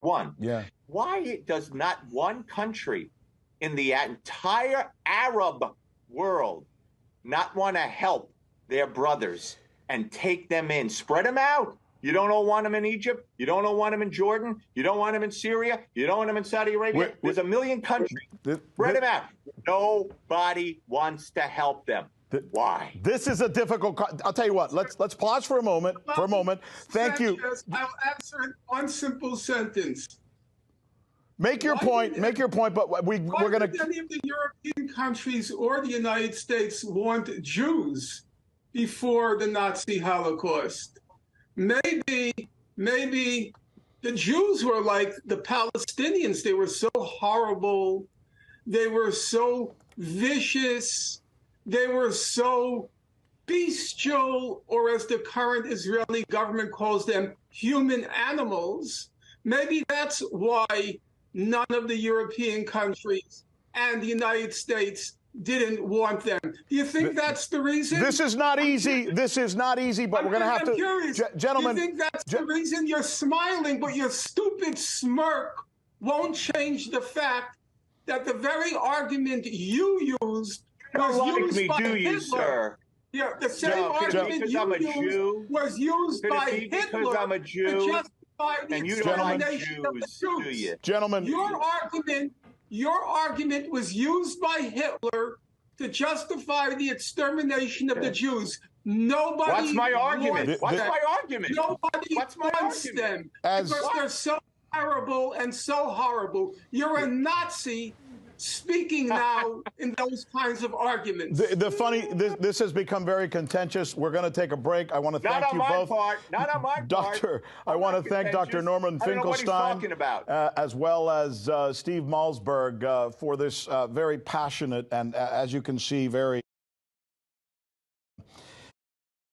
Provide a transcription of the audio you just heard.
One. Yeah. Why does not one country in the entire Arab world not want to help their brothers and take them in, spread them out? You don't want them in Egypt. You don't want them in Jordan. You don't want them in Syria. You don't want them in Saudi Arabia. There's a million countries. Spread them out. Nobody wants to help them. Why? This is a difficult. I'll tell you what. Let's pause for a moment. Thank you. I'll answer in one simple sentence. Make your point. Make your point. But we're going to. Any of the European countries or the United States want Jews before the Nazi Holocaust? Maybe the Jews were like the Palestinians. They were so horrible. They were so vicious. They were so bestial, or as the current Israeli government calls them, human animals. Maybe that's why none of the European countries and the United States didn't want them. Do you think that's the reason? This is not easy. This is not easy, but we're going to have to... Curious. Gentlemen... Do you think that's the reason you're smiling, but your stupid smirk won't change the fact that the very argument you used was used by Hitler? Sir? Yeah, the same argument you used was used by Hitler because I'm a Jew, to justify the extermination of the Jews. Gentlemen, your argument was used by Hitler to justify the extermination of the Jews. Nobody. What's my argument? What's my argument? Nobody wants them because they're so terrible and so horrible. You're a Nazi speaking now in those kinds of arguments. This has become very contentious. We're going to take a break. I want to thank you both. Not on my part. I want to thank Dr. Norman Finkelstein, as well as Steve Malzberg, for this very passionate and, as you can see, very